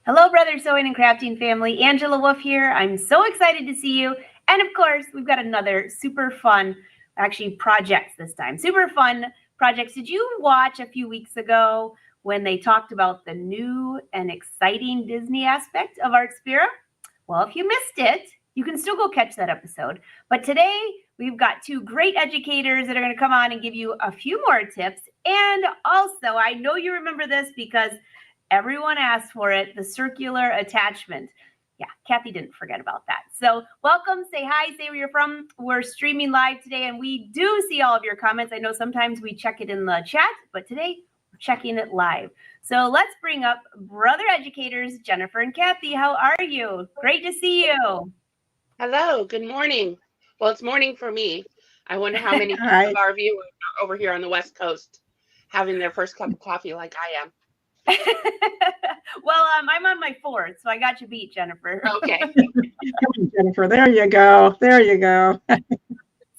Hello, Brother Sewing and Crafting family. Angela Wolf here. I'm so excited to see you. And of course, we've got another super fun, actually, projects this time. Super fun projects. Did you watch a few weeks ago when they talked about the new and exciting Disney aspect of Artspira? Well, if you missed it, you can still go catch that episode. But today, we've got two great educators that are going to come on and give you a few more tips. And also, I know you remember this because everyone asked for it, the circular attachment. Yeah, Cathy didn't forget about that. So welcome, say hi, say where you're from. We're streaming live today and we do see all of your comments. I know sometimes we check it in the chat, but today we're checking it live. So let's bring up brother educators, Jennifer and Cathy. How are you? Great to see you. Hello, good morning. Well, it's morning for me. I wonder how many Hi. of our viewers are over here on the West Coast having their first cup of coffee like I am. Well, I'm on my fourth, so I got you beat, Jennifer. Okay. Jennifer, there you go. There you go.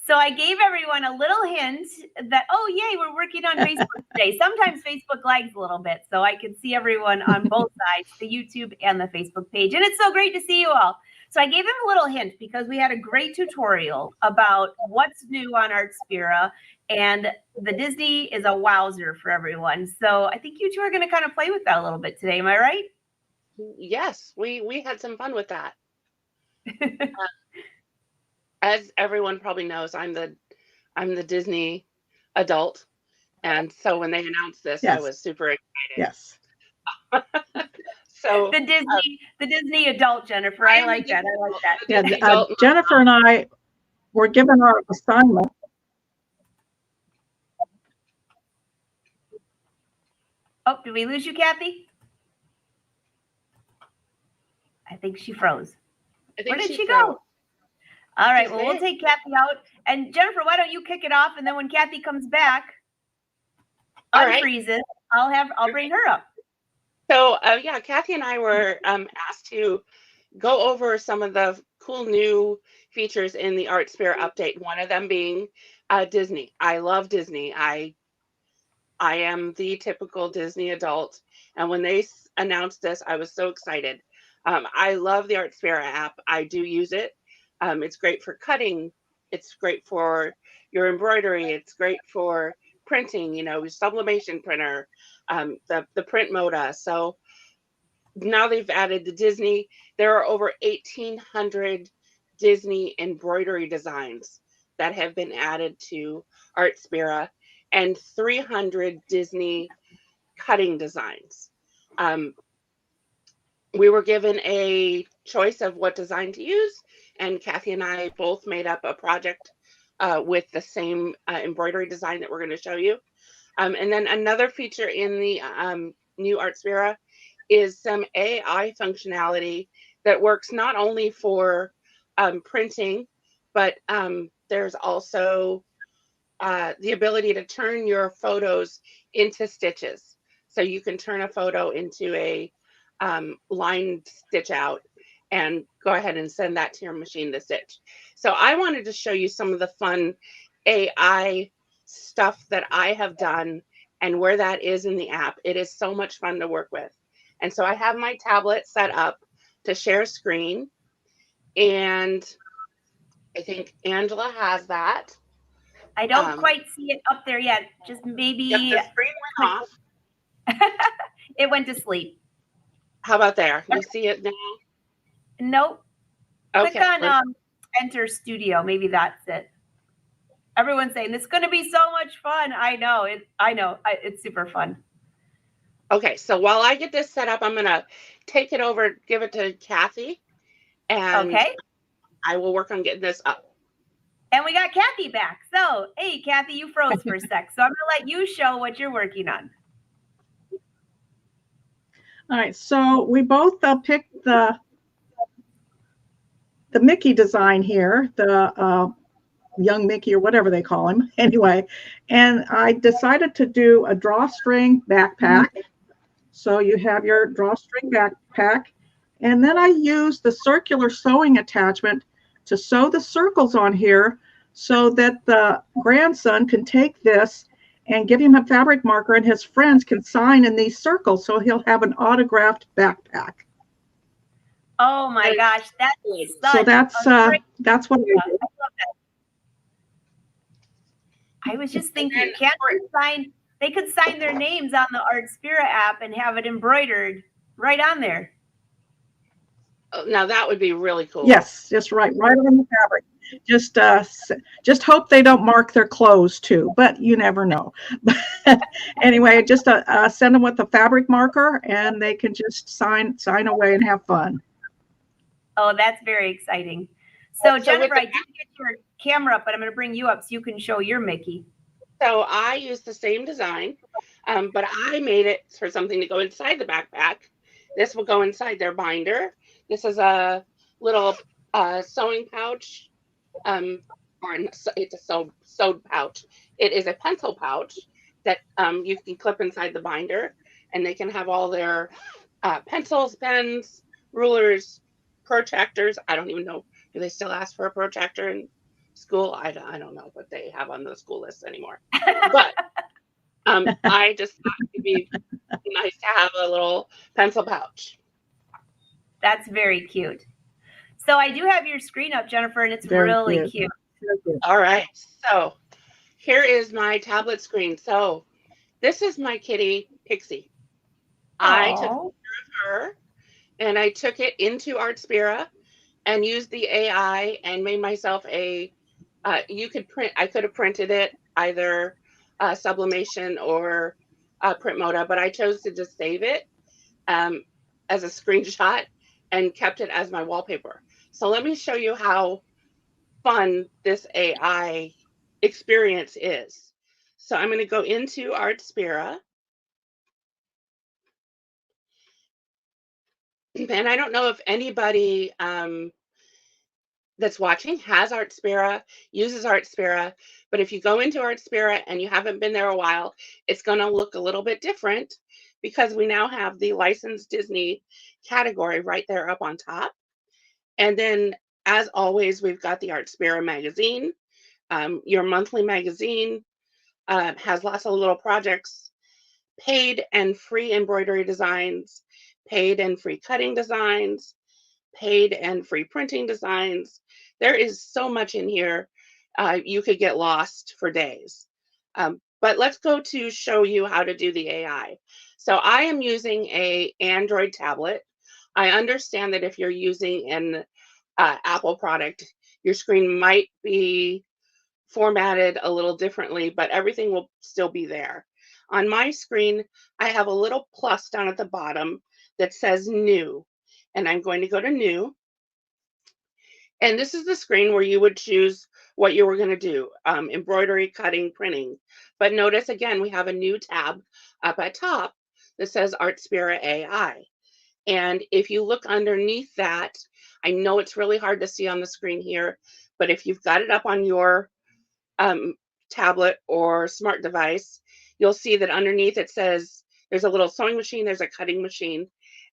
So I gave everyone a little hint that, oh, yay, we're working on Facebook today. Sometimes Facebook lags a little bit, so I can see everyone on both sides, the YouTube and the Facebook page. And it's so great to see you all. So I gave them a little hint because we had a great tutorial about what's new on Artspira, and the Disney is a wowzer for everyone. So I think you two are going to kind of play with that a little bit today. Am I right? Yes, we had some fun with that. As everyone probably knows, I'm the Disney adult, and so when they announced this, I Yes. was super excited. Yes. So The Disney adult, Jennifer. I like that. I like that. Yeah, Disney adult. Jennifer and I were given our assignment. Oh, did we lose you, Cathy? I think she froze. I think Where did she froze. go? All right, She's well, we'll there. take Cathy out. And Jennifer, why don't you kick it off? And then when Cathy comes back, All right. unfreezes, I'll bring her up. So yeah, Cathy and I were asked to go over some of the cool new features in the Artspira update. One of them being Disney. I love Disney. I am the typical Disney adult, and when they announced this, I was so excited. I love the Artspira app. I do use it. It's great for cutting. It's great for your embroidery. It's great for printing. You know, sublimation printer, the print moda. So now they've added the Disney. There are over 1,800 Disney embroidery designs that have been added to Artspira and 300 Disney cutting designs. We were given a choice of what design to use, and Cathy and I both made up a project with the same embroidery design that we're going to show you. And then another feature in the new Artspira is some AI functionality that works not only for printing, but there's also the ability to turn your photos into stitches. So you can turn a photo into a line stitch out and go ahead and send that to your machine to stitch. So I wanted to show you some of the fun AI stuff that I have done and where that is in the app. It is so much fun to work with. And so I have my tablet set up to share screen, and I think Angela has that. I don't quite see it up there yet. Just maybe Yep, the screen went off. It went to sleep. How about there? You see it now? Nope. Okay. Click on Enter Studio. Maybe that's it. Everyone's saying this is going to be so much fun. I know it. It's super fun. Okay, so while I get this set up, I'm going to take it over, give it to Cathy, and okay. I will work on getting this up. And we got Cathy back. So, hey, Cathy, you froze for a sec. So I'm going to let you show what you're working on. All right, so we both picked the Mickey design here, the young Mickey or whatever they call him anyway. And I decided to do a drawstring backpack. So you have your drawstring backpack. And then I used the circular sewing attachment to sew the circles on here so that the grandson can take this and give him a fabric marker and his friends can sign in these circles. So he'll have an autographed backpack. Oh my And gosh, that's So such a great that's what I idea. do. I love that. I was just and thinking, then can't they could sign their names on the Artspira app and have it embroidered right on there. now that would be really cool. Yes, just right on the fabric. Just hope they don't mark their clothes too, but you never know. Anyway, just send them with a fabric marker, and they can just sign away and have fun. Oh, that's very exciting. So, So Jennifer, I did get your camera up, but I'm going to bring you up so you can show your Mickey. So I used the same design, but I made it for something to go inside the backpack. This will go inside their binder. This is a little sewing pouch, or it's a sewed pouch. It is a pencil pouch that you can clip inside the binder, and they can have all their pencils, pens, rulers, protractors. I don't even know. Do they still ask for a protractor in school? I don't know what they have on the school list anymore. But I just thought it'd be nice to have a little pencil pouch. That's very cute. So I do have your screen up, Jennifer, and it's Very really good. cute. Very good. All right. So here is my tablet screen. So this is my kitty, Pixie. I took Aw. her and I took it into Artspira and used the AI and made myself a, I could have printed it either sublimation or print moda, but I chose to just save it as a screenshot and kept it as my wallpaper. So let me show you how fun this AI experience is. So I'm going to go into Artspira. And I don't know if anybody that's watching has Artspira, uses Artspira, but if you go into Artspira and you haven't been there a while, it's going to look a little bit different because we now have the licensed Disney category right there up on top. And then, as always, we've got the Artspira magazine. Your monthly magazine has lots of little projects, paid and free embroidery designs, paid and free cutting designs, paid and free printing designs. There is so much in here. You could get lost for days. But let's go to show you how to do the AI. So I am using a Android tablet. I understand that if you're using an Apple product, your screen might be formatted a little differently, but everything will still be there. On my screen, I have a little plus down at the bottom that says new, and I'm going to go to new. And this is the screen where you would choose what you were going to do, embroidery, cutting, printing. But notice again, we have a new tab up at top that says Artspira AI. And if you look underneath that, I know it's really hard to see on the screen here, but if you've got it up on your tablet or smart device, you'll see that underneath it says there's a little sewing machine, there's a cutting machine,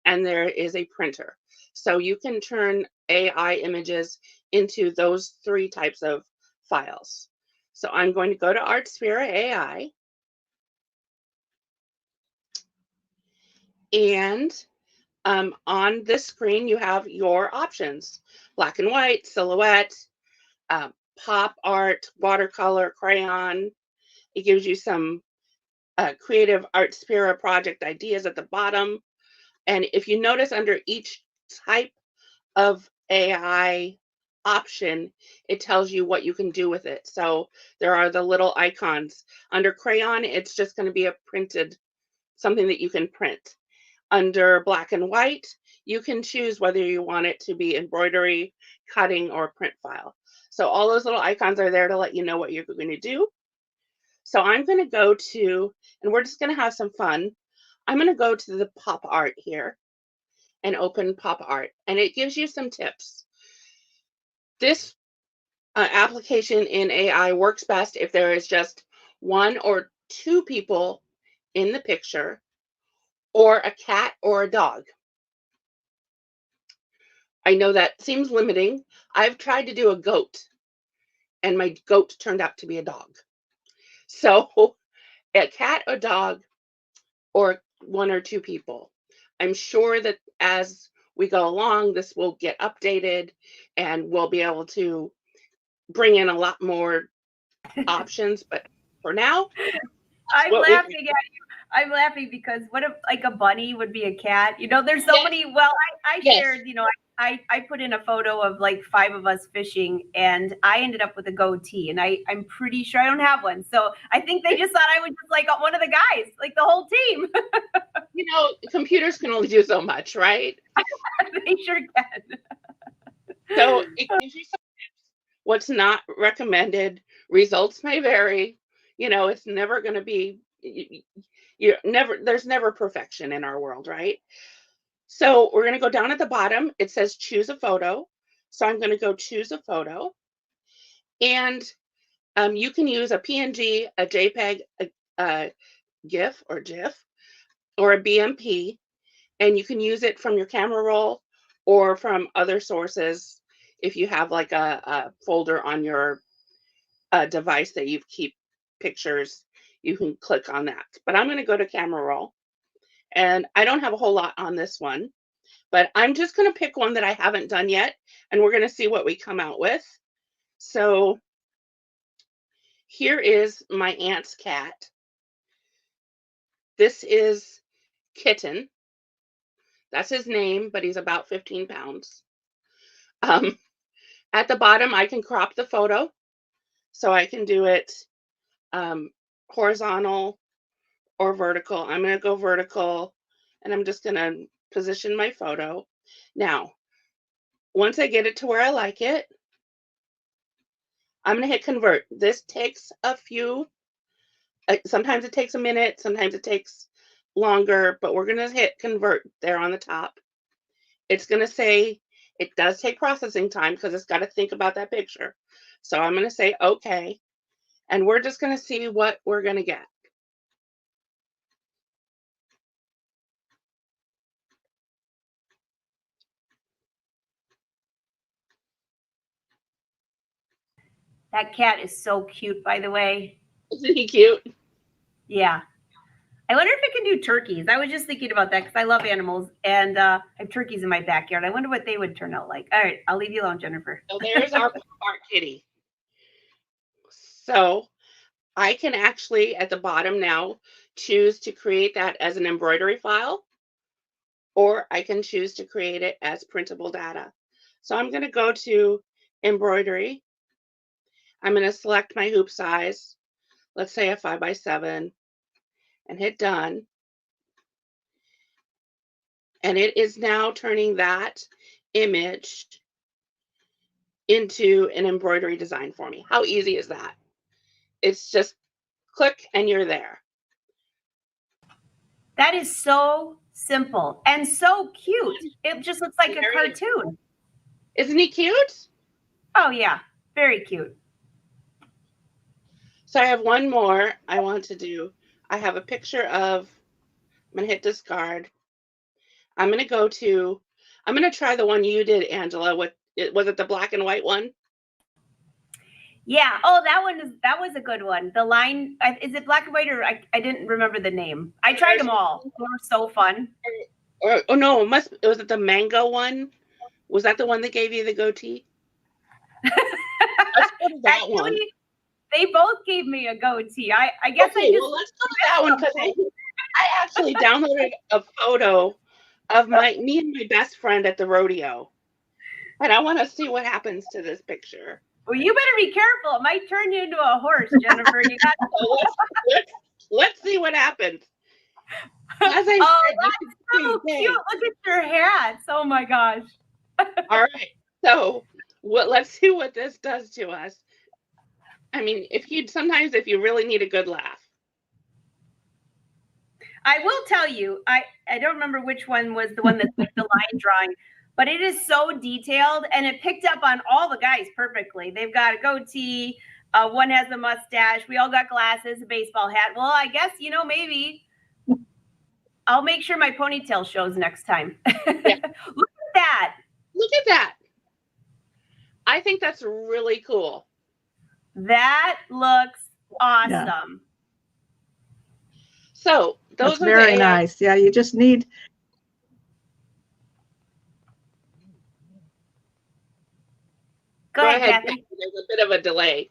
and there is a printer. So you can turn AI images into those three types of files. So I'm going to go to Artspira AI. And on this screen, you have your options: black and white, silhouette, pop art, watercolor, crayon. It gives you some creative Artspira project ideas at the bottom. And if you notice under each type of AI option, it tells you what you can do with it. So there are the little icons. Under crayon, it's just going to be a printed, something that you can print. Under black and white, you can choose whether you want it to be embroidery, cutting, or print file. So all those little icons are there to let you know what you're going to do. So I'm going to go to, and we're just going to have some fun. I'm going to go to the pop art here and open pop art, and it gives you some tips. This application in AI works best if there is just one or two people in the picture, or a cat or a dog. I know that seems limiting. I've tried to do a goat, and my goat turned out to be a dog. So a cat, a dog, or one or two people. I'm sure that as we go along, this will get updated and we'll be able to bring in a lot more options. But for now, I'm what laughing at you. I'm laughing because what if like a bunny would be a cat? You know, there's so many. Well, I Yes. shared, you know, I put in a photo of like 5 of us fishing, and I ended up with a goatee, and I'm pretty sure I don't have one. So I think they just thought I was just like one of the guys, like the whole team. You know, computers can only do so much, right? They sure can. So it gives you some tips. What's not recommended. Results may vary. You know, it's never going to be, there's never perfection in our world, right? So we're going to go down at the bottom. It says choose a photo. So I'm going to go choose a photo. And you can use a PNG, a JPEG, a GIF or GIF, or a BMP. And you can use it from your camera roll or from other sources. If you have like a folder on your device that you keep pictures, you can click on that. But I'm going to go to camera roll. And I don't have a whole lot on this one, but I'm just going to pick one that I haven't done yet, and we're going to see what we come out with. So here is my aunt's cat. This is Kitten. That's his name, but he's about 15 pounds. At the bottom, I can crop the photo. So I can do it horizontal or vertical. I'm going to go vertical, and I'm just going to position my photo. Now, once I get it to where I like it, I'm going to hit convert. This takes a few, sometimes it takes a minute, sometimes it takes longer, but we're going to hit convert there on the top. It's going to say, it does take processing time because it's got to think about that picture. So I'm going to say, okay. And we're just going to see what we're going to get. That cat is so cute, by the way. Isn't he cute? Yeah. I wonder if it can do turkeys. I was just thinking about that because I love animals, and I have turkeys in my backyard. I wonder what they would turn out like. All right, I'll leave you alone, Jennifer. So there's our kitty. So I can actually, at the bottom now, choose to create that as an embroidery file, or I can choose to create it as printable data. So I'm going to go to embroidery. I'm going to select my hoop size, let's say a 5x7, and hit done. And it is now turning that image into an embroidery design for me. How easy is that? It's just click and you're there. That is so simple and so cute. It just looks like a cartoon. Isn't he cute? Oh, yeah. Very cute. So I have one more I want to do. I have a picture of, I'm going to hit discard. I'm going to try the one you did, Angela. Was it the black and white one? Yeah. Oh, that was a good one. The line, is it black and white, or I didn't remember the name. I tried them all. They were so fun. Oh no, was it the mango one? Was that the one that gave you the goatee? Let's go to that Actually, one. They both gave me a goatee. I guess okay, well, let's go to that one because I actually downloaded a photo of me and my best friend at the rodeo. And I want to see what happens to this picture. Well, you better be careful. It might turn you into a horse, Jennifer. You got so let's see what happens. As I said, that's so cute. Look at your hats. Oh my gosh. All right. So let's see what this does to us. I mean, if you really need a good laugh. I will tell you, I don't remember which one was the one that's like the line drawing, but it is so detailed, and it picked up on all the guys perfectly. They've got a goatee, one has a mustache, we all got glasses, a baseball hat. Well, I guess, maybe I'll make sure my ponytail shows next time. Yeah. Look at that. Look at that. I think that's really cool. That looks awesome. Yeah. So those are very nice. Yeah, you just need. ahead, Cathy. Cathy. There's a bit of a delay.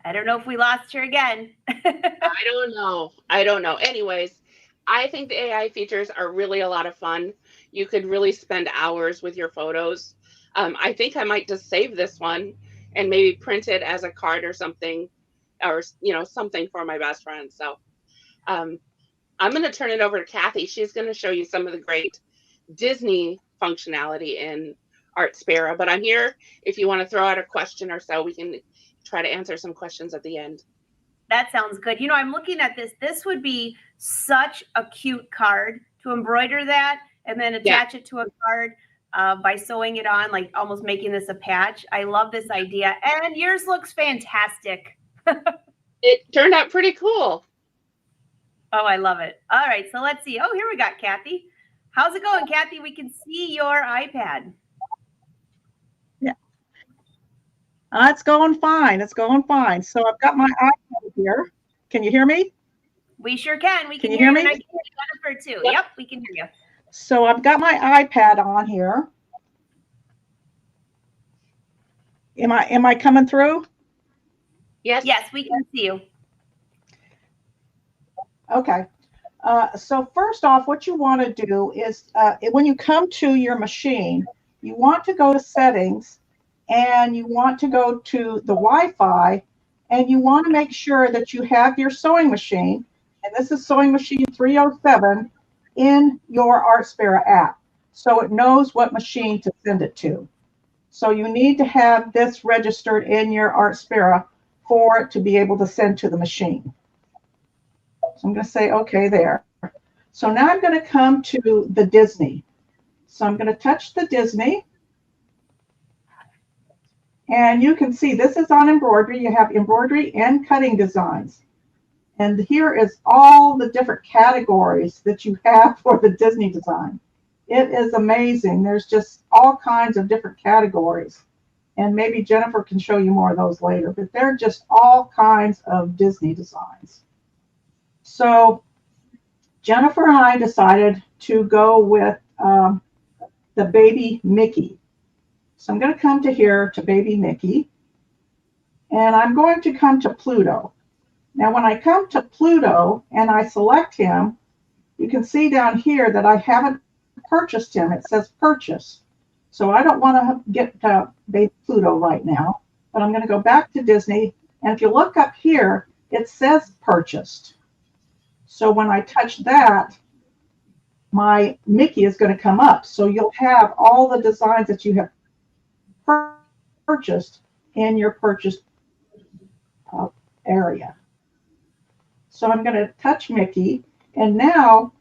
I don't know if we lost her again. I don't know. I don't know. Anyways, I think the AI features are really a lot of fun. You could really spend hours with your photos. I think I might just save this one and maybe print it as a card or something, or something for my best friend. So I'm going to turn it over to Cathy. She's going to show you some of the great Disney functionality in Artspira. But I'm here if you want to throw out a question or so. We can try to answer some questions at the end. That sounds good. I'm looking at this. This would be such a cute card to embroider that and then attach it to a card by sewing it on, like almost making this a patch. I love this idea. And yours looks fantastic. It turned out pretty cool. Oh, I love it. All right, so let's see. Oh, here we got Cathy. How's it going, Cathy? We can see your iPad. Yeah. It's going fine. It's going fine. So I've got my iPad here. Can you hear me? We sure can. We can you hear me? And I can hear Jennifer too. Yep, we can hear you. So I've got my iPad on here. Am I coming through? Yes. Yes, we can see you. Okay. So first off, what you want to do is when you come to your machine, you want to go to settings and you want to go to the Wi-Fi and you want to make sure that you have your sewing machine, and this is sewing machine 307, in your Artspira app. So it knows what machine to send it to. So you need to have this registered in your Artspira for it to be able to send to the machine. So I'm going to say, okay, there. So now I'm going to come to the Disney. So I'm going to touch the Disney. And you can see this is on embroidery. You have embroidery and cutting designs. And here is all the different categories that you have for the Disney design. It is amazing. There's just all kinds of different categories. And maybe Jennifer can show you more of those later, but they're just all kinds of Disney designs. So Jennifer and I decided to go with the baby Mickey. So I'm going to come to here to baby Mickey, and I'm going to come to Pluto. Now, when I come to Pluto and I select him, you can see down here that I haven't purchased him. It says purchase. So I don't want to get baby Pluto right now, but I'm going to go back to Disney. And if you look up here, it says purchased. So when I touch that, my Mickey is going to come up. So you'll have all the designs that you have purchased in your purchased area. So I'm going to touch Mickey, and now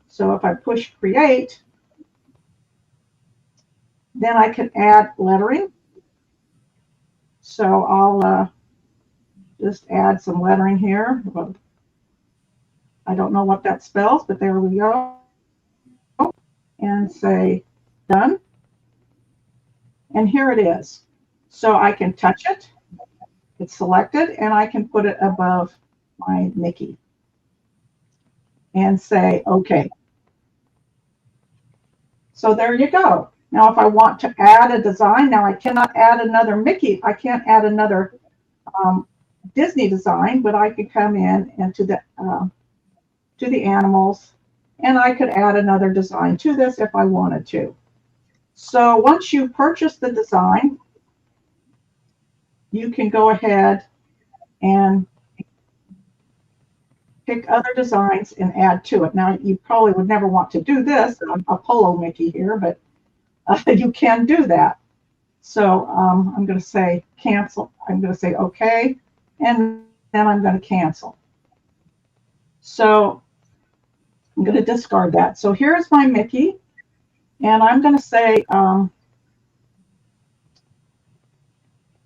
so if I push create, then I can add lettering. So I'll just add some lettering here. I don't know what that spells, but there we go. And say done. And here it is. So I can touch it. It's selected, and I can put it above my Mickey and say okay. So there you go. Now if I want to add a design, now I cannot add another Mickey. I can't add another Disney design, but I could come in and to the animals, and I could add another design to this if I wanted to. So once you purchase the design, you can go ahead and pick other designs and add to it. Now, you probably would never want to do this, a polo Mickey here, but you can do that. So I'm going to say cancel. I'm going to say okay, and then I'm going to cancel. So I'm going to discard that. So here's my Mickey, and I'm going to say, I'm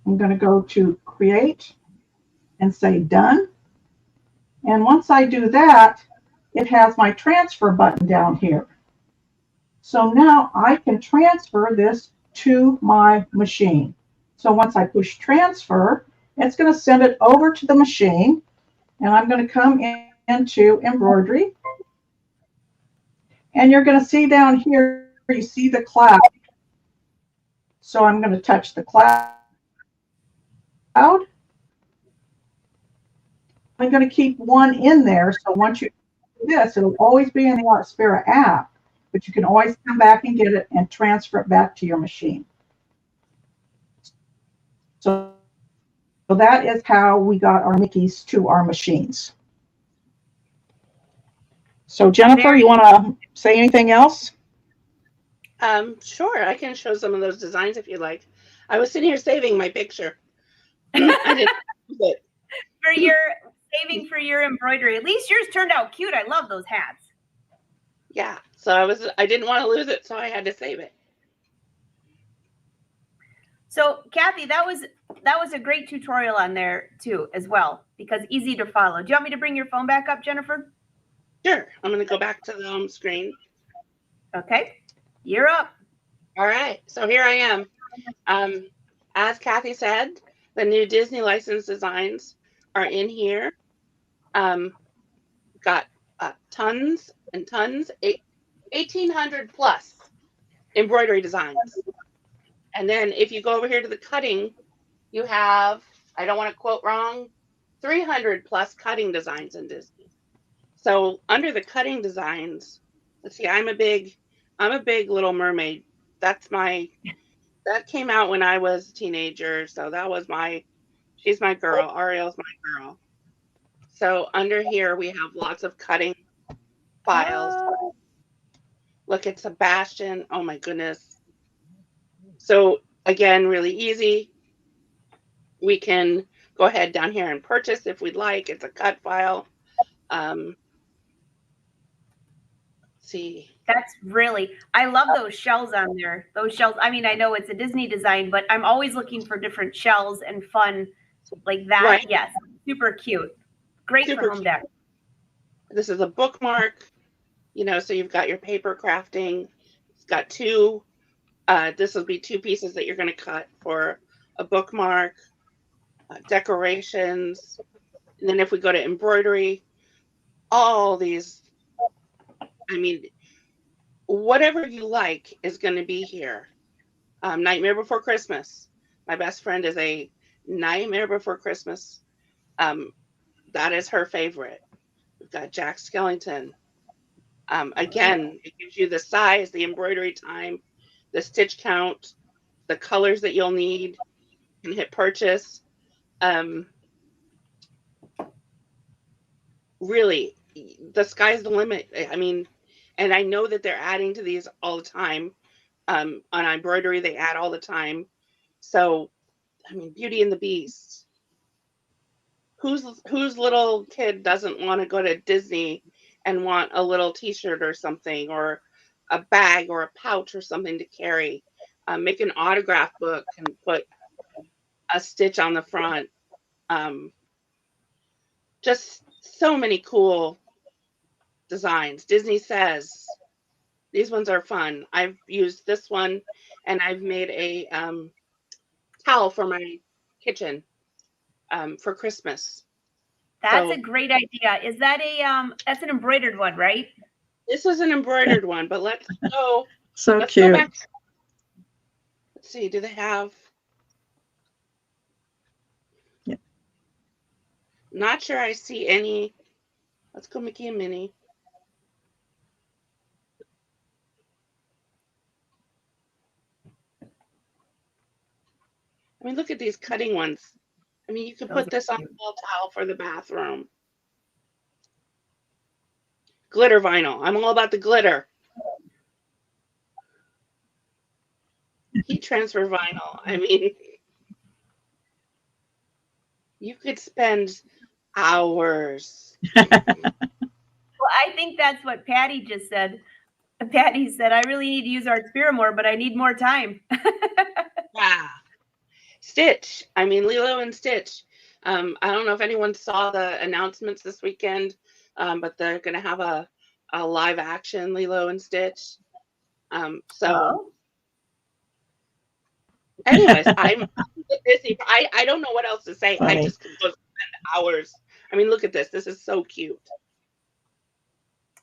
going to go to create and say done. And once I do that, it has my transfer button down here. So now I can transfer this to my machine. So once I push transfer, it's going to send it over to the machine, and I'm going to come in into embroidery. And you're going to see down here, you see the cloud. So I'm going to touch the cloud. I'm going to keep one in there. So once you do this, it'll always be in the Artspira app, but you can always come back and get it and transfer it back to your machine. So that is how we got our Mickeys to our machines. So Jennifer, you want to say anything else? Sure, I can show some of those designs if you like. I was sitting here saving my picture. I didn't use it. For your saving for your embroidery. At least yours turned out cute. I love those hats. Yeah, so I didn't want to lose it, so I had to save it. So Cathy, that was a great tutorial on there too, as well, because easy to follow. Do you want me to bring your phone back up, Jennifer? Sure, I'm going to go back to the home screen. Okay, you're up. All right, so here I am. As Cathy said, the new Disney license designs are in here. Got tons and tons, 1,800 plus embroidery designs. And then if you go over here to the cutting, you have, I don't want to quote wrong, 300 plus cutting designs in Disney. So under the cutting designs, let's see, I'm a big Little Mermaid. That came out when I was a teenager. So that was she's my girl. Ariel's my girl. So under here, we have lots of cutting files. Look at Sebastian. Oh my goodness. So again, really easy. We can go ahead down here and purchase if we'd like. It's a cut file. See. That's really, I love those shells on there. Those shells, I mean, I know it's a Disney design, but I'm always looking for different shells and fun like that. Right. Yes, super cute. Great Super for home deck. This is a bookmark, so you've got your paper crafting. It's got two, this will be two pieces that you're going to cut for a bookmark, decorations. And then if we go to embroidery, all these, I mean, whatever you like is going to be here. Nightmare Before Christmas. My best friend is a Nightmare Before Christmas. That is her favorite. We've got Jack Skellington. Again, it gives you the size, the embroidery time, the stitch count, the colors that you'll need. You can hit purchase. Really, the sky's the limit. I mean, and I know that they're adding to these all the time. On embroidery, they add all the time. So, I mean, Beauty and the Beast. Whose little kid doesn't want to go to Disney and want a little T-shirt or something, or a bag or a pouch or something to carry? Make an autograph book and put a stitch on the front. Just so many cool designs. Disney Says. These ones are fun. I've used this one, and I've made a towel for my kitchen for Christmas. That's a great idea. Is that that's an embroidered one, right? This is an embroidered one, but let's go. So cute. Go back. Let's see. Do they have? Yeah. Not sure I see any. Let's go Mickey and Minnie. I mean, look at these cutting ones. I mean, you could put this on a little towel for the bathroom. Glitter vinyl. I'm all about the glitter. Heat transfer vinyl. I mean, you could spend hours. Well, I think that's what Patty just said. Patty said, I really need to use Artspira more, but I need more time. Yeah. Stitch. I mean, Lilo and Stitch. I don't know if anyone saw the announcements this weekend, but they're going to have a live action Lilo and Stitch. Anyways, I'm busy. I don't know what else to say. Funny. I just could go spend hours. I mean, look at this. This is so cute.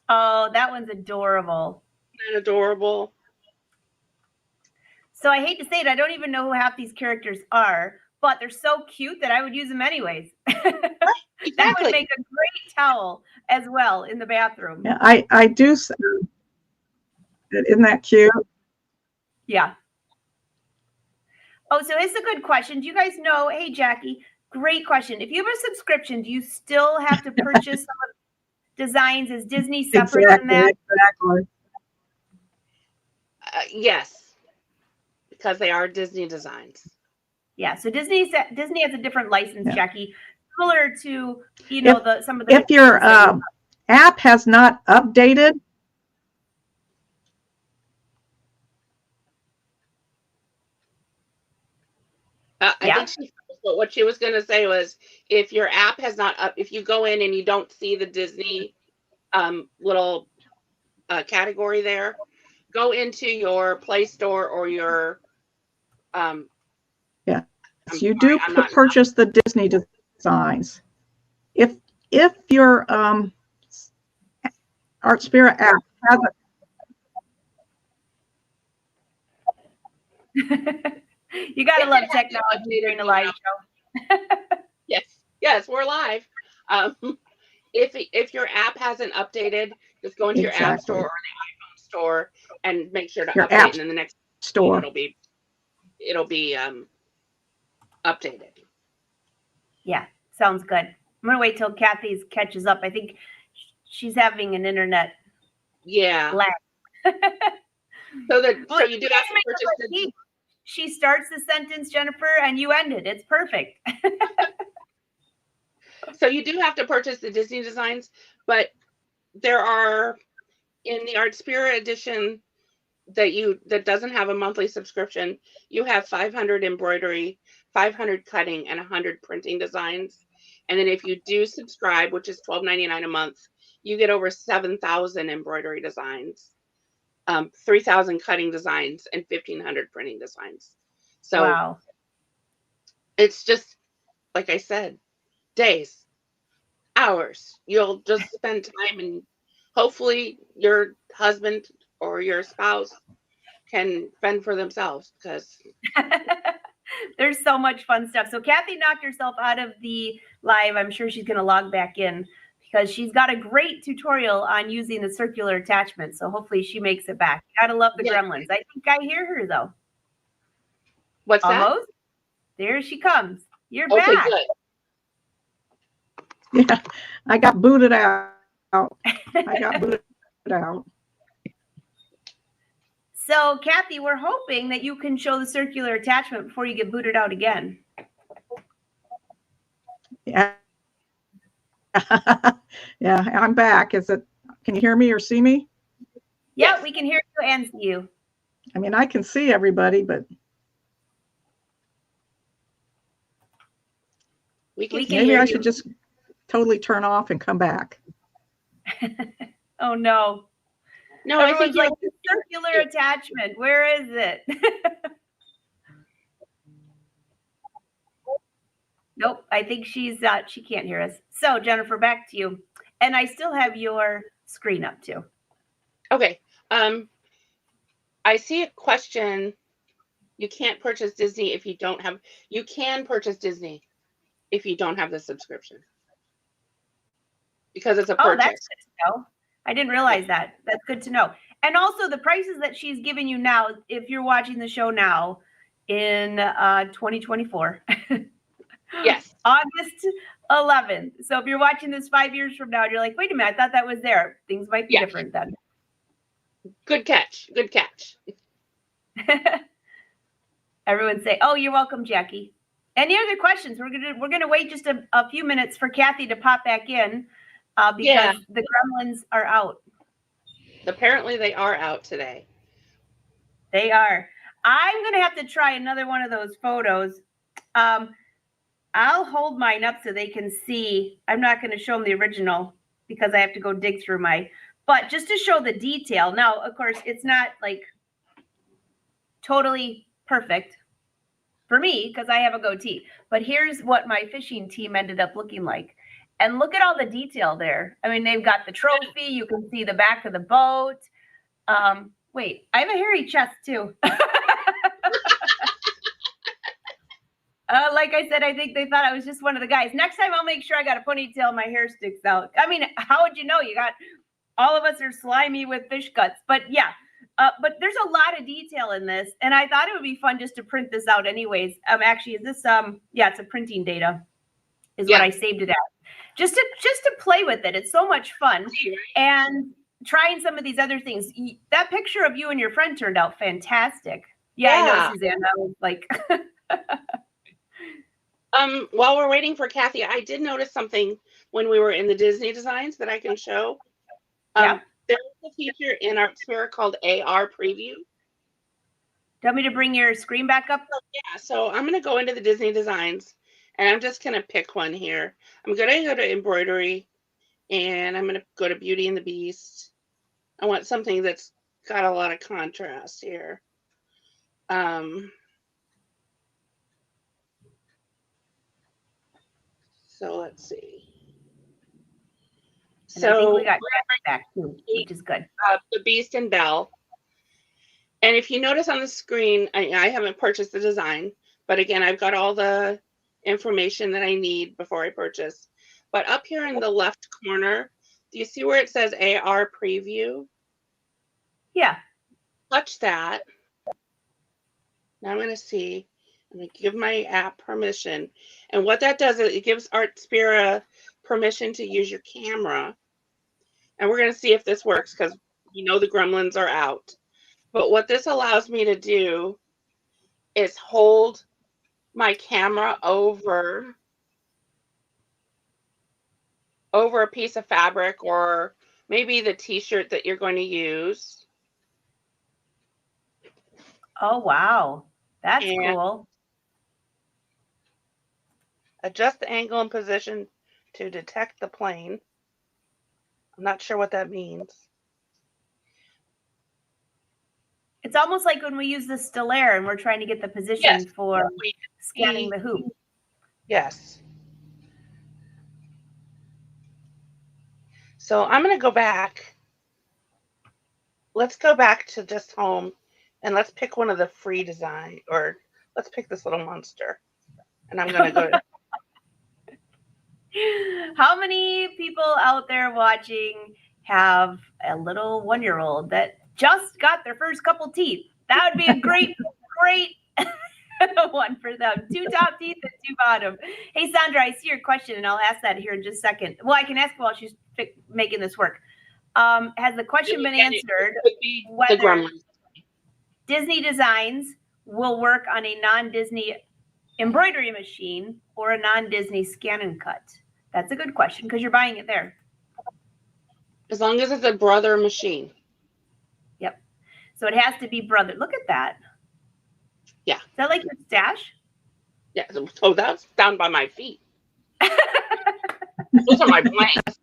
Oh, that one's adorable. Isn't that adorable? So I hate to say it, I don't even know who half these characters are, but they're so cute that I would use them anyways. That Exactly. would make a great towel as well in the bathroom. Yeah, I do. Isn't that cute? Yeah. Oh, so it's a good question. Do you guys know? Hey, Jackie, great question. If you have a subscription, do you still have to purchase some of the designs? Is Disney separate from that? Exactly. Yes, because they are Disney designs. Yeah. So Disney has a different license, Yeah. Jackie, similar to some of the. If your app has not updated, I think what she was going to say was, if your app has not if you go in and you don't see the Disney little category there, go into your Play Store or your you do purchase the Disney designs. If your Artspira app hasn't. You got to love technology during a live show. Yes, we're live. If your app hasn't updated, just go into your App Store or the iPhone store and make sure to update. And then the next store it'll be updated. Yeah, sounds good. I'm gonna wait till Cathy's catches up. I think she's having an internet lag. So you do have to purchase the. She starts the sentence, Jennifer, and you end it. It's perfect. So you do have to purchase the Disney designs, but there are in the Artspira edition that doesn't have a monthly subscription. You have 500 embroidery, 500 cutting, and 100 printing designs. And then if you do subscribe, which is $12.99 a month, you get over 7,000 embroidery designs, 3,000 cutting designs, and 1,500 printing designs. So wow. It's just, like I said, days, hours. You'll just spend time, and hopefully your husband or your spouse can fend for themselves, because there's so much fun stuff. So Cathy knocked herself out of the live. I'm sure she's going to log back in because she's got a great tutorial on using the circular attachment. So hopefully she makes it back. Gotta love the gremlins. I think I hear her though. What's almost that? There she comes. You're okay, back. Good. Yeah, I got booted out. I got booted out. So, Cathy, we're hoping that you can show the circular attachment before you get booted out again. Yeah. Yeah, I'm back. Can you hear me or see me? Yeah, Yes. we can hear you and see you. I mean, I can see everybody, but we can maybe I should just totally turn off and come back. Oh, no. No, Everyone's I think like, the circular attachment, where is it? Nope, I think she can't hear us. So, Jennifer, back to you. And I still have your screen up too. Okay. I see a question. You can't purchase Disney if you don't have. You can purchase Disney if you don't have the subscription, because it's a purchase. Oh, that's good to know. I didn't realize that. That's good to know. And also the prices that she's giving you now, if you're watching the show now in 2024. Yes. August 11th. So if you're watching this 5 years from now, and you're like, wait a minute, I thought that was there. Things might be different then. Good catch. Good catch. Everyone say, oh, you're welcome, Jackie. Any other questions? We're gonna wait just a few minutes for Cathy to pop back in because the gremlins are out. Apparently they are out today. They are. I'm gonna have to try another one of those photos. I'll hold mine up so they can see. I'm not going to show them the original because I have to go dig through but just to show the detail. Now, of course, it's not like totally perfect for me because I have a goatee, but here's what my fishing team ended up looking like. And look at all the detail there. I mean, they've got the trophy. You can see the back of the boat. Wait, I have a hairy chest too. Like I said, I think they thought I was just one of the guys. Next time I'll make sure I got a ponytail and my hair sticks out. I mean, how would you know? You got, all of us are slimy with fish guts. But yeah, but there's a lot of detail in this. And I thought it would be fun just to print this out anyways. Actually, is this, yeah, it's a printing data is what I saved it at. Just to play with it. It's so much fun. And trying some of these other things. That picture of you and your friend turned out fantastic. Yeah. I know, Suzanne. I was like... While we're waiting for Cathy, I did notice something when we were in the Disney designs that I can show. There's a feature in Artspira called AR Preview. Do you want me to bring your screen back up? Yeah, so I'm going to go into the Disney designs, and I'm just going to pick one here. I'm going to go to embroidery, and I'm going to go to Beauty and the Beast. I want something that's got a lot of contrast here. So let's see. And I think we got back too, which is good. The Beast and Belle. And if you notice on the screen, I haven't purchased the design, but again, I've got all the information that I need before I purchase. But up here in the left corner, do you see where it says AR Preview? Yeah. Touch that. Now I'm going to see. I'm going to give my app permission. And what that does is it gives Artspira permission to use your camera. And we're going to see if this works because you know the gremlins are out. But what this allows me to do is hold my camera over a piece of fabric or maybe the t-shirt that you're going to use. Oh, wow. That's cool. Adjust the angle and position to detect the plane. I'm not sure what that means. It's almost like when we use the Stellaire and we're trying to get the position for scanning the hoop. Yes. So I'm going to go back. Let's go back to just home and let's pick one of the free design, or let's pick this little monster. And I'm going to go. How many people out there watching have a little 1-year-old that just got their first couple teeth? That would be a great one for them. 2 top teeth and 2 bottom. Hey, Sandra, I see your question, and I'll ask that here in just a second. Well, I can ask while she's making this work. Has the question been answered whether Disney Designs will work on a non-Disney embroidery machine or a non-Disney scan and cut? That's a good question because you're buying it there. As long as it's a brother machine. Yep. So it has to be brother. Look at that. Yeah. Is that like your stash? Yeah. So that's down by my feet. Those are my blanks.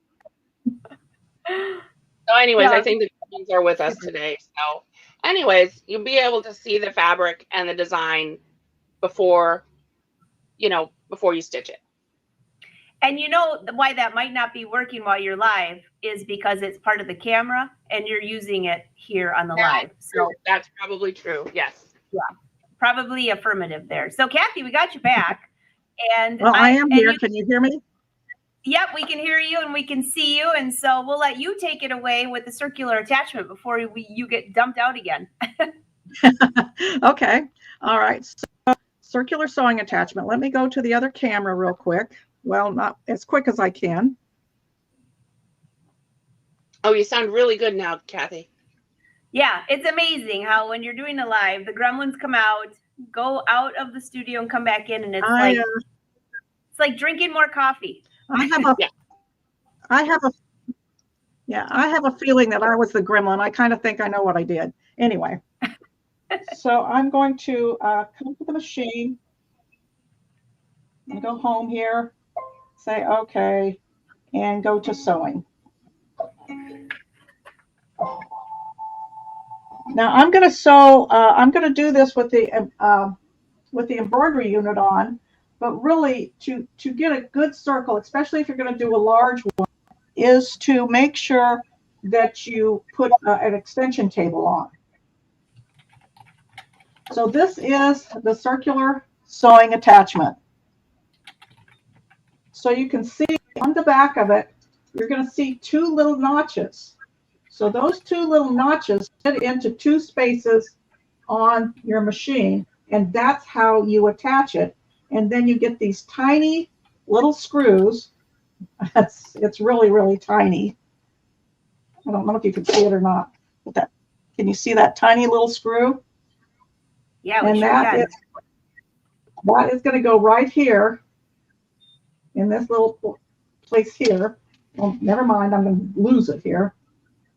So anyways, I think the ones are with us today. So anyways, you'll be able to see the fabric and the design before you stitch it. And you know why that might not be working while you're live is because it's part of the camera and you're using it here on the live. So that's probably true. Yes. Yeah. Probably affirmative there. So Cathy, we got you back. And well, I am here. Can you hear me? Yep, we can hear you and we can see you. And so we'll let you take it away with the circular attachment before you get dumped out again. Okay. All right. So circular sewing attachment. Let me go to the other camera real quick. Well, not as quick as I can. Oh, you sound really good now, Cathy. Yeah, it's amazing how when you're doing a live, the gremlins come out, go out of the studio and come back in, and it's like drinking more coffee. I have a feeling that I was the gremlin. I kind of think I know what I did. Anyway, so I'm going to come to the machine and go home here, say okay, and go to sewing. Now I'm going to sew. I'm going to do this with the embroidery unit on, but really to get a good circle, especially if you're going to do a large one, is to make sure that you put an extension table on. So this is the circular sewing attachment. So you can see on the back of it, you're going to see two little notches. So those two little notches fit into two spaces on your machine, and that's how you attach it. And then you get these tiny little screws. It's really, really tiny. I don't know if you can see it or not. But that, can you see that tiny little screw? Yeah, we And sure that can. is going to go right here in this little place here. Well, never mind, I'm going to lose it here.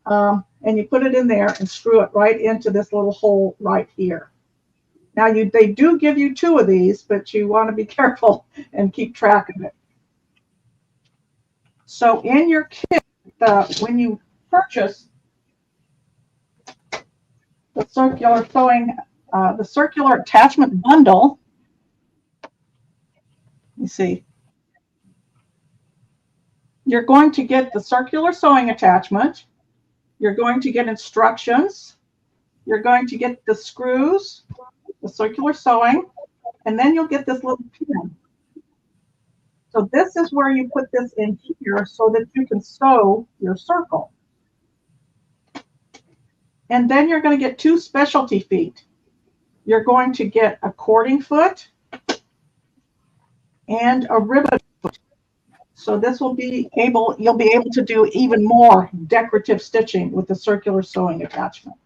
And you put it in there and screw it right into this little hole right here. Now they do give you two of these, but you want to be careful and keep track of it. So in your kit, when you purchase the circular sewing, the circular attachment bundle, you see, you're going to get the circular sewing attachment. You're going to get instructions. You're going to get the screws, the circular sewing, and then you'll get this little pin. So this is where you put this in here so that you can sew your circle. And then you're going to get two specialty feet. You're going to get a cording foot and a rivet foot. So this will be you'll be able to do even more decorative stitching with the circular sewing attachment.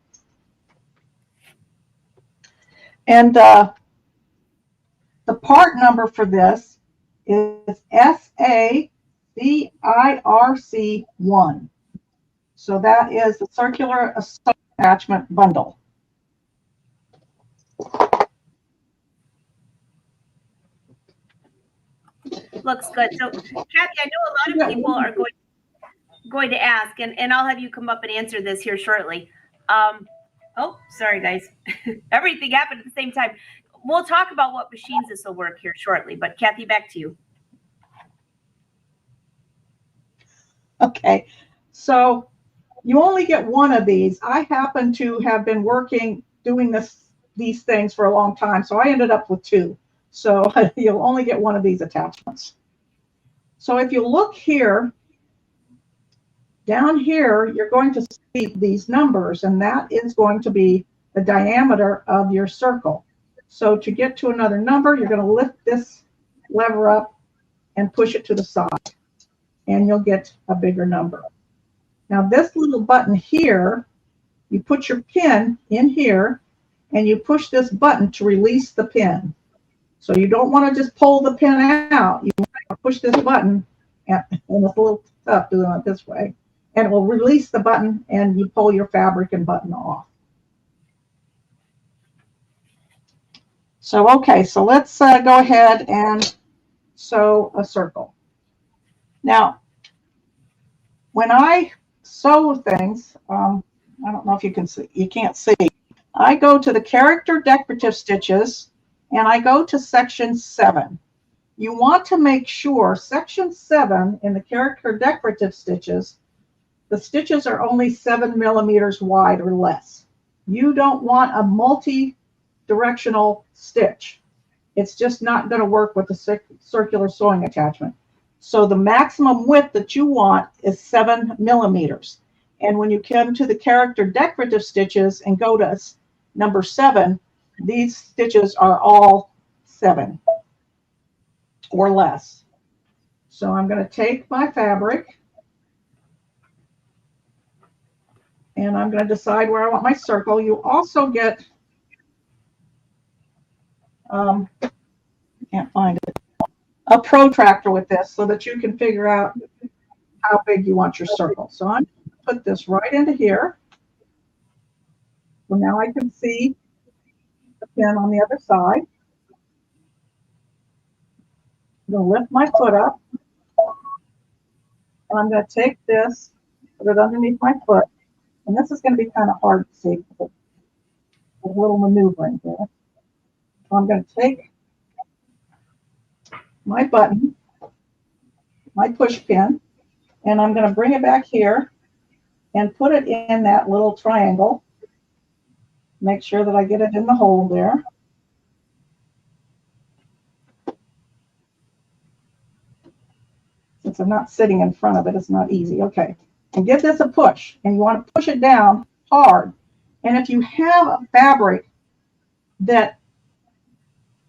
And the part number for this is SACIRC1. So that is the circular sewing attachment bundle. Looks good. So, Cathy, I know a lot of people are going to ask, and I'll have you come up and answer this here shortly. Oh, sorry, guys. Everything happened at the same time. We'll talk about what machines this will work here shortly, but Cathy, back to you. Okay, so you only get one of these. I happen to have been doing these things for a long time, so I ended up with two. So you'll only get one of these attachments. So if you look here, down here, you're going to see these numbers, and that is going to be the diameter of your circle. So to get to another number, you're going to lift this lever up and push it to the side, and you'll get a bigger number. Now this little button here, you put your pin in here, and you push this button to release the pin. So you don't want to just pull the pin out. You want to push this button, and it's a little tough doing it this way. And it will release the button, and you pull your fabric and button off. So, okay, so let's go ahead and sew a circle. Now, when I sew things, I don't know if you can see, you can't see. I go to the character decorative stitches, and I go to section 7. You want to make sure section 7 in the character decorative stitches, the stitches are only 7 millimeters wide or less. You don't want a multi-directional stitch. It's just not going to work with the circular sewing attachment. So the maximum width that you want is 7 millimeters. And when you come to the character decorative stitches and go to number 7, these stitches are all 7 or less. So I'm going to take my fabric, and I'm going to decide where I want my circle. You also get, can't find it, a protractor with this so that you can figure out how big you want your circle. So I'm going to put this right into here. So now I can see the pin on the other side. I'm going to lift my foot up, and I'm going to take this, put it underneath my foot, and this is going to be kind of hard to see with a little maneuvering here. So I'm going to take my button, my push pin, and I'm going to bring it back here and put it in that little triangle. Make sure that I get it in the hole there. Since I'm not sitting in front of it, it's not easy. Okay. And give this a push. And you want to push it down hard. And if you have a fabric that,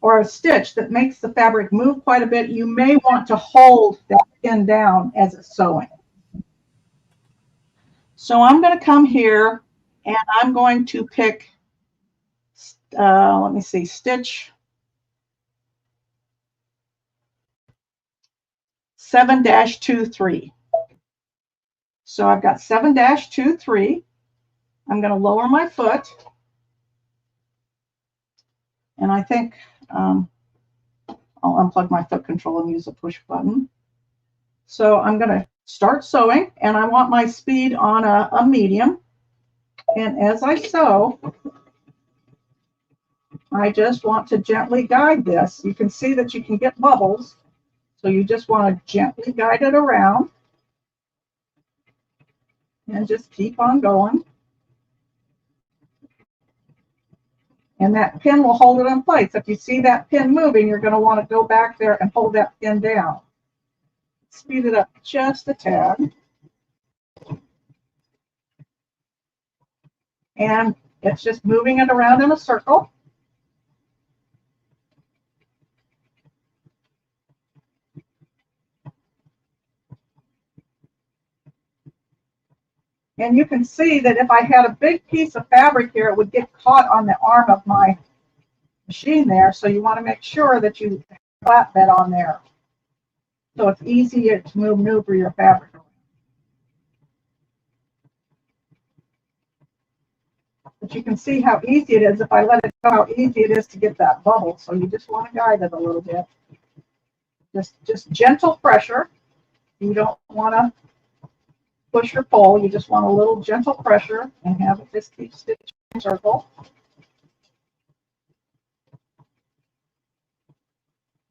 or a stitch that makes the fabric move quite a bit, you may want to hold that pin down as it's sewing. So I'm going to come here and I'm going to pick, let me see, stitch 7-23. So I've got 7-23. I'm going to lower my foot. And I think I'll unplug my foot control and use the push button. So I'm going to start sewing, and I want my speed on a medium. And as I sew, I just want to gently guide this. You can see that you can get bubbles. So you just want to gently guide it around. And just keep on going. And that pin will hold it in place. If you see that pin moving, you're going to want to go back there and hold that pin down. Speed it up just a tad. And it's just moving it around in a circle. And you can see that if I had a big piece of fabric here, it would get caught on the arm of my machine there. So you want to make sure that you flat bed on there. So it's easier to maneuver your fabric. But you can see how easy it is. If I let it go, how easy it is to get that bubble. So you just want to guide it a little bit. Just gentle pressure. You don't want to push or pull. You just want a little gentle pressure and have it just keep stitching in a circle.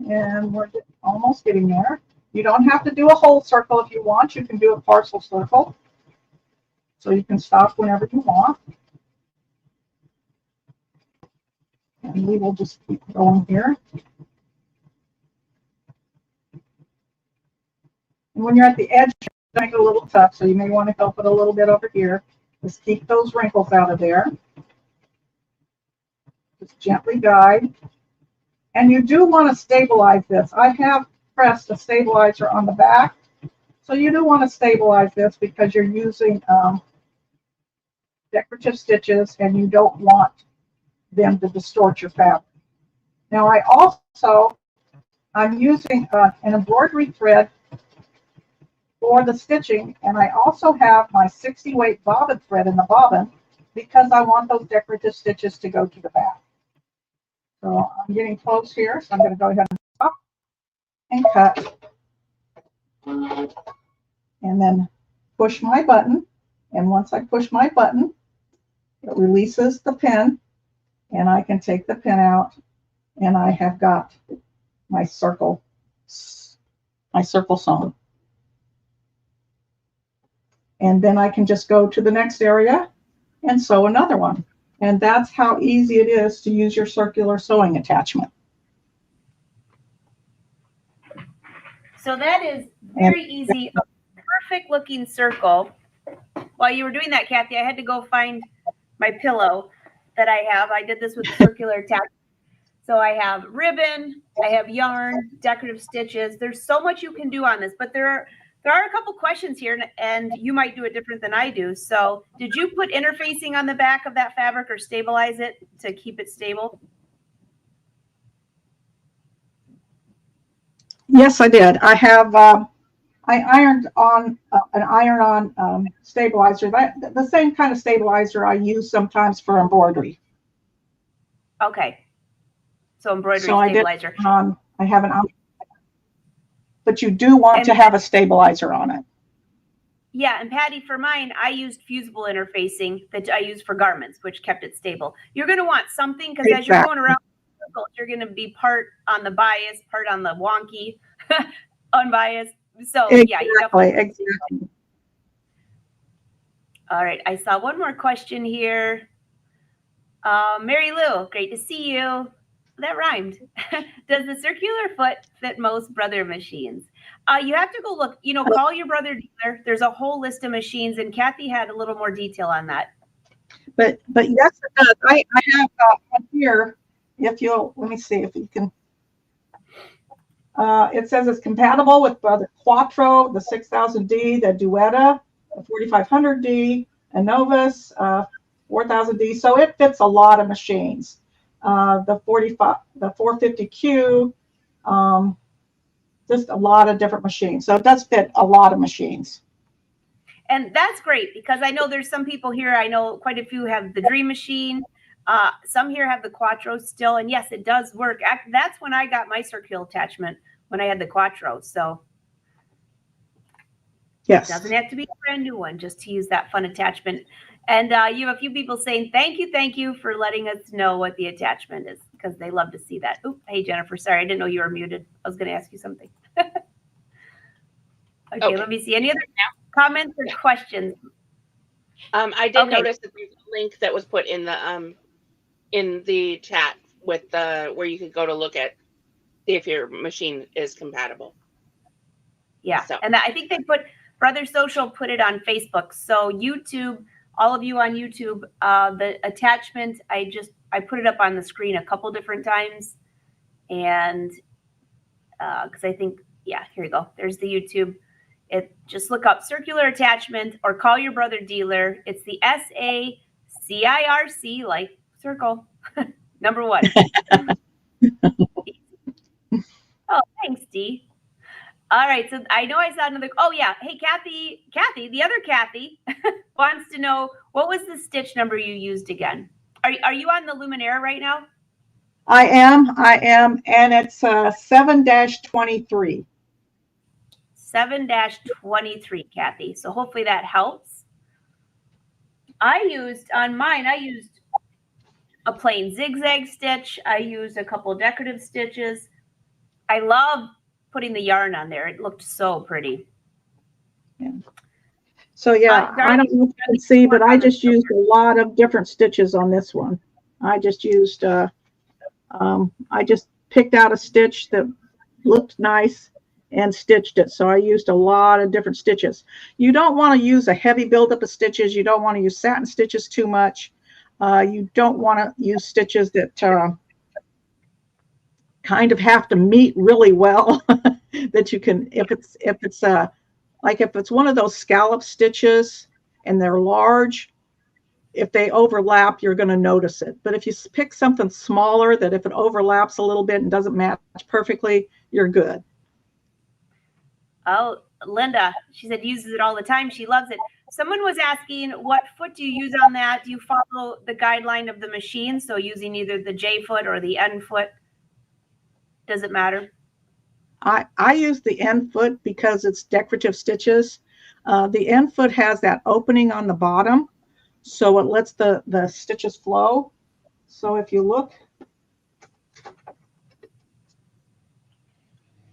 And we're almost getting there. You don't have to do a whole circle if you want. You can do a partial circle. So you can stop whenever you want. And we will just keep going here. And when you're at the edge, it's going to get a little tough, so you may want to help it a little bit over here. Just keep those wrinkles out of there. Just gently guide. And you do want to stabilize this. I have pressed a stabilizer on the back. So you do want to stabilize this because you're using decorative stitches and you don't want them to distort your fabric. Now I'm using an embroidery thread for the stitching, and I also have my 60 weight bobbin thread in the bobbin because I want those decorative stitches to go to the back. So I'm getting close here, so I'm going to go ahead and stop and cut. And then push my button. And once I push my button, it releases the pin, and I can take the pin out, and I have got my circle sewn. And then I can just go to the next area and sew another one. And that's how easy it is to use your circular sewing attachment. So that is very easy, a perfect looking circle. While you were doing that, Cathy, I had to go find my pillow that I have. I did this with circular attachment. So I have ribbon, I have yarn, decorative stitches. There's so much you can do on this, but there are a couple questions here, and you might do it different than I do. So did you put interfacing on the back of that fabric or stabilize it to keep it stable? Yes, I did. I have, I ironed on an iron-on stabilizer, the same kind of stabilizer I use sometimes for embroidery. Okay. So embroidery So stabilizer. I have an, but you do want to have a stabilizer on it. Yeah, and Patty, for mine, I used fusible interfacing that I use for garments, which kept it stable. You're going to want something because as you're going around difficult. You're going to be part on the bias, part on the wonky, unbiased. So yeah, you definitely. Exactly. All right, I saw one more question here. Mary Lou, great to see you. That rhymed. Does the circular foot fit most Brother machines? You have to go look, call your Brother dealer. There's a whole list of machines, and Cathy had a little more detail on that. But yes, it does. I have one here. If you'll, let me see if you can. It says it's compatible with the Quattro, the 6000D, the Duetta, the 4500D, a Novus, 4000D. So it fits a lot of machines. The 450Q, just a lot of different machines. So it does fit a lot of machines. And that's great, because I know there's some people here, I know quite a few have the Dream Machine. Some here have the Quattro still. And yes, it does work. That's when I got my circular attachment, when I had the Quattro. So yes, it doesn't have to be a brand new one, just to use that fun attachment. And you have a few people saying, thank you for letting us know what the attachment is, because they love to see that. Oh, hey, Jennifer, sorry, I didn't know you were muted. I was going to ask you something. Okay, let me see. Any other comments or questions? I did notice that there's a link that was put in the chat with where you could go to look at, see if your machine is compatible. Yeah, so. And I think they Brother Social put it on Facebook. So YouTube, all of you on YouTube, the attachment, I put it up on the screen a couple different times. And because I think, yeah, here you go. There's the YouTube. Just look up circular attachment or call your Brother dealer. It's the SACIRC, like circle, number 1. Oh, thanks, Dee. All right, so I know I saw another. Oh yeah, hey Cathy, the other Cathy wants to know, what was the stitch number you used again? Are you on the Luminera right now? I am, and it's 7-23. 7-23, Cathy. So hopefully that helps. On mine, I used a plain zigzag stitch. I used a couple decorative stitches. I love putting the yarn on there. It looked so pretty. Yeah. So yeah, I don't know if you can see, but I just used a lot of different stitches on this one. I just used, I just picked out a stitch that looked nice and stitched it. So I used a lot of different stitches. You don't want to use a heavy buildup of stitches. You don't want to use satin stitches too much. You don't want to use stitches that kind of have to meet really well. That you can, if it's one of those scallop stitches and they're large, if they overlap, you're going to notice it. But if you pick something smaller, that if it overlaps a little bit and doesn't match perfectly, you're good. Oh, Linda, she said uses it all the time. She loves it. Someone was asking, what foot do you use on that? Do you follow the guideline of the machine? So using either the J foot or the N foot? Does it matter? I use the N foot because it's decorative stitches. The N foot has that opening on the bottom, so it lets the stitches flow. So if you look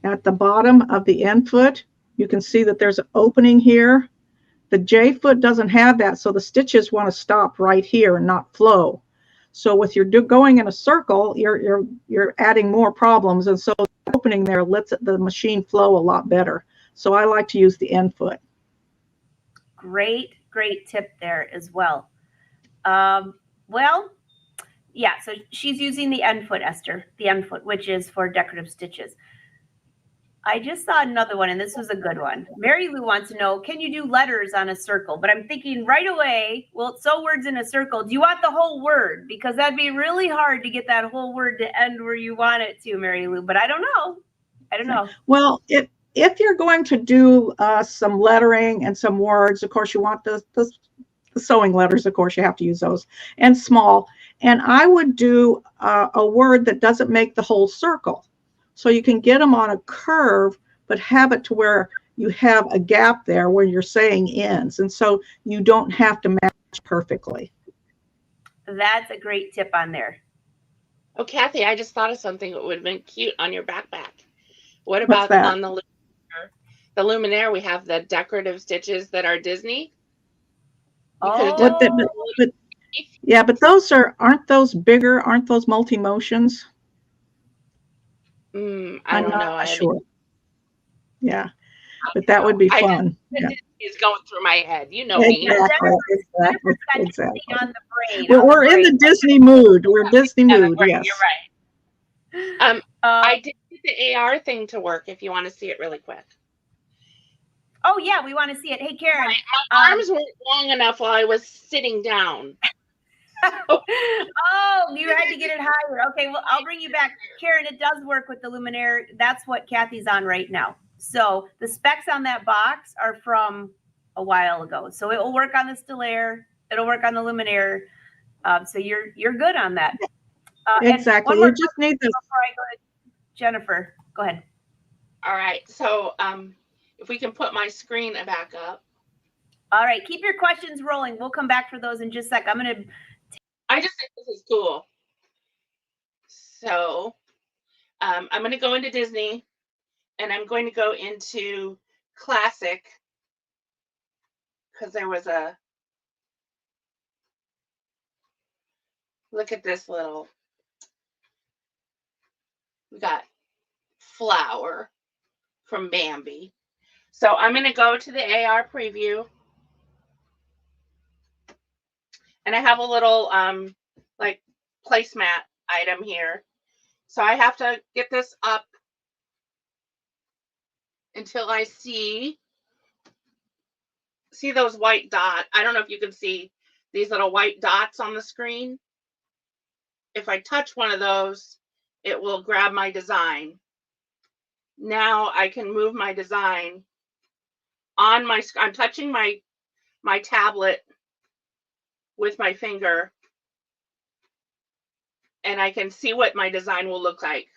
at the bottom of the N foot, you can see that there's an opening here. The J foot doesn't have that, so the stitches want to stop right here and not flow. So with your going in a circle, you're adding more problems, and so the opening there lets the machine flow a lot better. So I like to use the N foot. Great tip there as well. Well, yeah, so she's using the N foot, Esther, the N foot, which is for decorative stitches. I just saw another one, and this was a good one. Mary Lou wants to know, can you do letters on a circle? But I'm thinking right away, well, sew words in a circle. Do you want the whole word? Because that'd be really hard to get that whole word to end where you want it to, Mary Lou. But I don't know. Well, if you're going to do some lettering and some words, of course, you want the sewing letters, of course, you have to use those, and small. And I would do a word that doesn't make the whole circle. So you can get them on a curve, but have it to where you have a gap there where you're saying ends. And so you don't have to match perfectly. That's a great tip on there. Oh, Kathy, I just thought of something that would have been cute on your backpack. What What's about that? on the Luminaire? The Luminaire, we have the decorative stitches that are Disney. You could have done What the, but, yeah, but those aren't those bigger? Aren't those multi-motions? I I'm don't know. not I haven't. sure. Yeah, but that would be fun. Yeah. It's going through my head. You know me. Exactly. Jennifer's got Exactly. Disney on the brain. Well, on the we're in the brain. Disney mood. We're Disney mood. Right, Yes. you're right. I did get the AR thing to work if you want to see it really quick. Oh, yeah, we want to see it. Hey, Karen. My arms weren't long enough while I was sitting down. Oh, you had to get it higher. Okay, well, I'll bring you back. Karen, it does work with the Luminaire. That's what Kathy's on right now. So the specs on that box are from a while ago. So it will work on the Stellaire. It'll work on the Luminaire. So you're good on that. Exactly. You just need this. Before I go to Jennifer, go ahead. All right. So if we can put my screen back up. All right. Keep your questions rolling. We'll come back for those in just a sec. I just think this is cool. So I'm going to go into Disney and I'm going to go into Classic because there was a, look at this little, we got Flower from Bambi. So I'm going to go to the AR preview. And I have a little like placemat item here. So I have to get this up until I see those white dots. I don't know if you can see these little white dots on the screen. If I touch one of those, it will grab my design. Now I can move my design on my, I'm touching my tablet with my finger, and I can see what my design will look like.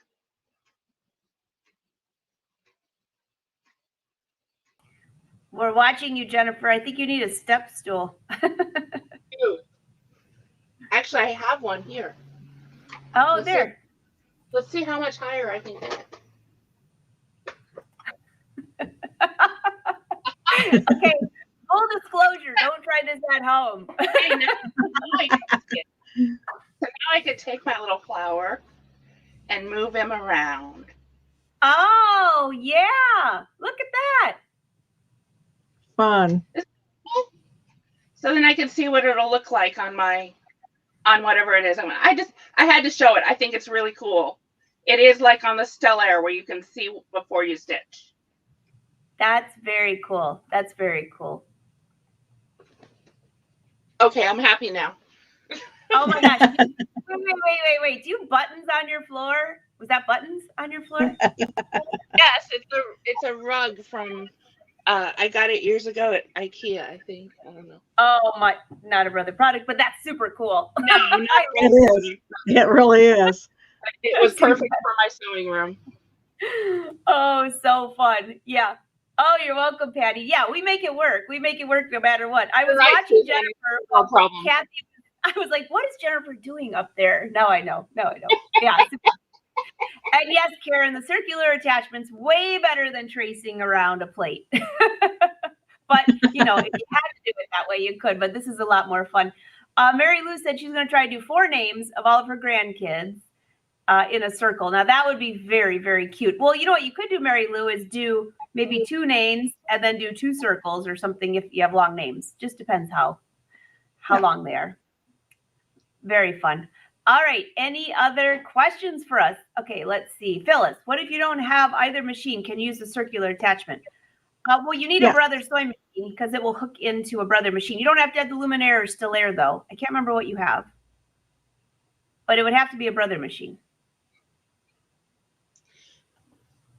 We're watching you, Jennifer. I think you need a step stool. Actually, I have one here. Oh, there. Let's see how much higher I can get. Okay, full disclosure, don't try this at home. So now I can take my little flower and move him around. Oh, yeah. Look at that. Fun. So then I can see what it'll look like on whatever it is. I had to show it. I think it's really cool. It is like on the Stellaire where you can see before you stitch. That's very cool. That's very cool. Okay, I'm happy now. Oh my gosh. Wait. Do you have buttons on your floor? Was that buttons on your floor? Yes, it's a rug from I got it years ago at IKEA, I think. I don't know. Oh my, not a brother product, but that's super cool. No, it is. It really is. It was perfect for my sewing room. Oh, so fun. Yeah. Oh, you're welcome, Patty. Yeah, we make it work. We make it work no matter what. I was watching Jennifer. No problem. Cathy, I was like, what is Jennifer doing up there? Now I know. Yeah. And yes, Karen, the circular attachment's way better than tracing around a plate. But, if you had to do it that way, you could. But this is a lot more fun. Mary Lou said she's going to try to do 4 names of all of her grandkids in a circle. Now, that would be very, very cute. Well, you know what you could do, Mary Lou, is do maybe 2 names and then do 2 circles or something if you have long names. Just depends how long they are. Very fun. All right. Any other questions for us? Okay, let's see. Phyllis, what if you don't have either machine? Can you use the circular attachment? Well, you need a Brother sewing machine because it will hook into a Brother machine. You don't have to have the Luminaire or Stellaire, though. I can't remember what you have. But it would have to be a Brother machine.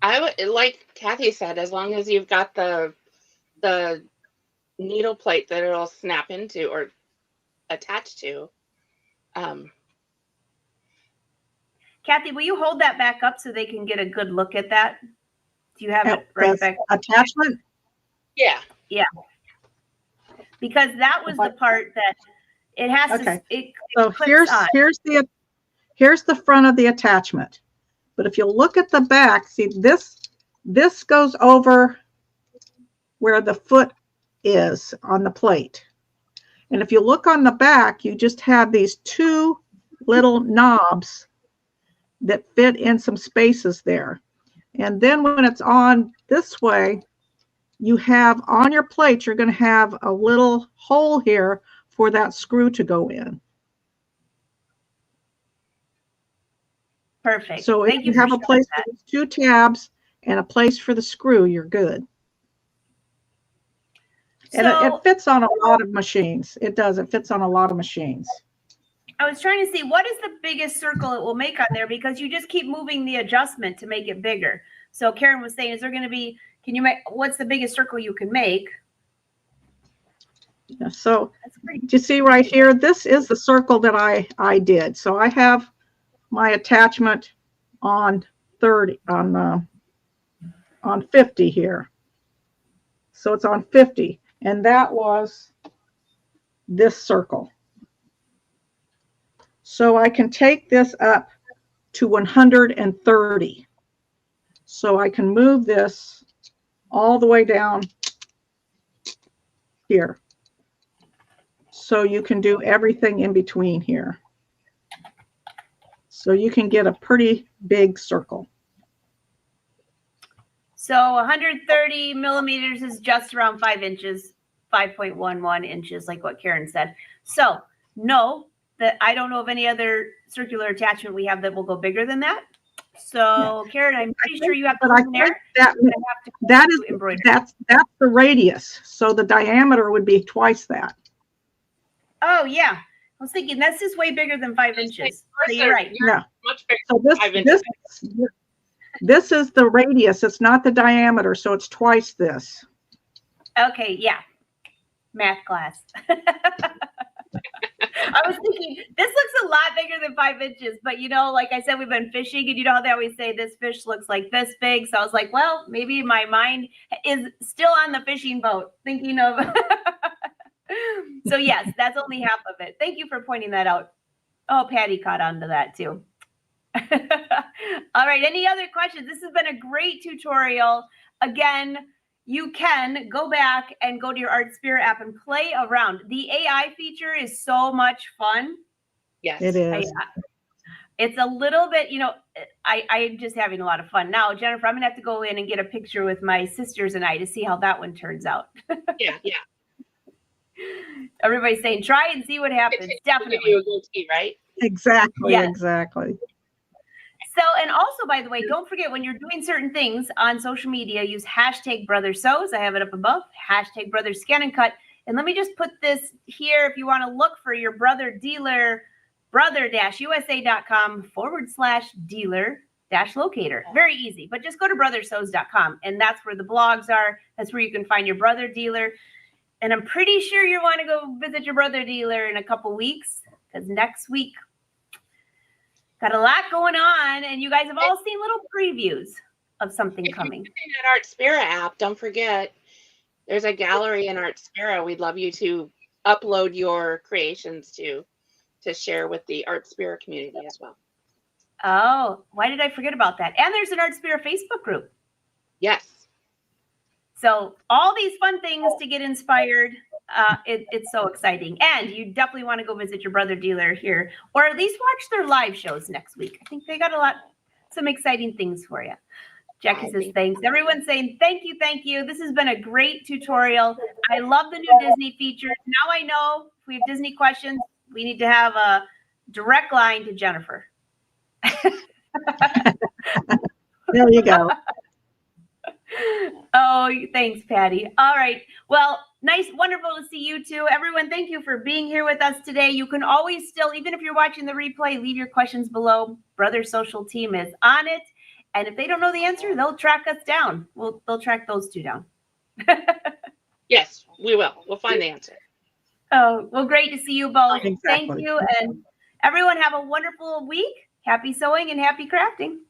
I would, like Cathy said, as long as you've got the needle plate that it'll snap into or attach to. Kathy, will you hold that back up so they can get a good look at that? Do you have it right back? Attachment? Yeah. Yeah. Because that was the part that it has to. It so clips on. here's the front of the attachment. But if you look at the back, see this goes over where the foot is on the plate. And if you look on the back, you just have these two little knobs that fit in some spaces there. And then when it's on this way, you have on your plate, you're going to have a little hole here for that screw to go in. Perfect. So if you have a place for these two tabs and a place for the screw, you're good. And it fits on a lot of machines. It does. It fits on a lot of machines. I was trying to see what is the biggest circle it will make on there, because you just keep moving the adjustment to make it bigger. So Karen was saying, is there going to be, can you make, what's the biggest circle you can make? Yeah, so you see right here, this is the circle that I did. So I have my attachment on 30, on 50 here. So it's on 50. And that was this circle. So I can take this up to 130. So I can move this all the way down here. So you can do everything in between here. So you can get a pretty big circle. So 130 millimeters is just around 5 inches, 5.11 inches, like what Karen said. So no, that I don't know of any other circular attachment we have that will go bigger than that. So Karen, I'm pretty sure you have the one there. That's the radius. So the diameter would be twice that. Oh yeah, I was thinking that's just way bigger than 5 inches. So you're right. Yeah. Much bigger. So this is the radius. It's not the diameter. So it's twice this. Okay. Yeah. Math class. I was thinking this looks a lot bigger than 5 inches, but you know, like I said, we've been fishing, and you know how they always say this fish looks like this big. So I was like, well, maybe my mind is still on the fishing boat thinking of. So yes, that's only half of it. Thank you for pointing that out. Oh, Patty caught on to that too. All right. Any other questions? This has been a great tutorial. Again, you can go back and go to your Artspira app and play around. The AI feature is so much fun. Yes, it is. It's a little bit, you know, I'm just having a lot of fun. Now, Jennifer, I'm going to have to go in and get a picture with my sisters and I to see how that one turns out. Yeah. Everybody's saying, try and see what happens. Definitely. Give you a goatee, right? Exactly. Yes. Exactly. So, and also, by the way, don't forget when you're doing certain things on social media, use hashtag Brother Sews. I have it up above. Hashtag Brother Scan and Cut. And let me just put this here if you want to look for your brother dealer, brother-usa.com/dealer-locator. Very easy, but just go to brothersews.com, and that's where the blogs are. That's where you can find your brother dealer. And I'm pretty sure you want to go visit your brother dealer in a couple weeks, because next week got a lot going on, and you guys have all seen little previews of something coming. That Artspira app, don't forget, there's a gallery in Artspira. We'd love you to upload your creations to share with the Artspira community as well. Oh, why did I forget about that? And there's an Artspira Facebook group. Yes. So all these fun things to get inspired. It's so exciting. And you definitely want to go visit your brother dealer here, or at least watch their live shows next week. I think they got some exciting things for you. Jackie says, thanks. Everyone's saying, thank you, thank you. This has been a great tutorial. I love the new Disney features. Now I know if we have Disney questions, we need to have a direct line to Jennifer. There you go. Oh, thanks, Patty. All right. Well, nice, wonderful to see you too. Everyone, thank you for being here with us today. You can always still, even if you're watching the replay, leave your questions below. Brother Social Team is on it. And if they don't know the answer, they'll track us down. They'll track those two down. Yes, we will. We'll find the answer. Oh, well, great to see you both. Exactly. Thank you. And everyone have a wonderful week. Happy sewing and happy crafting.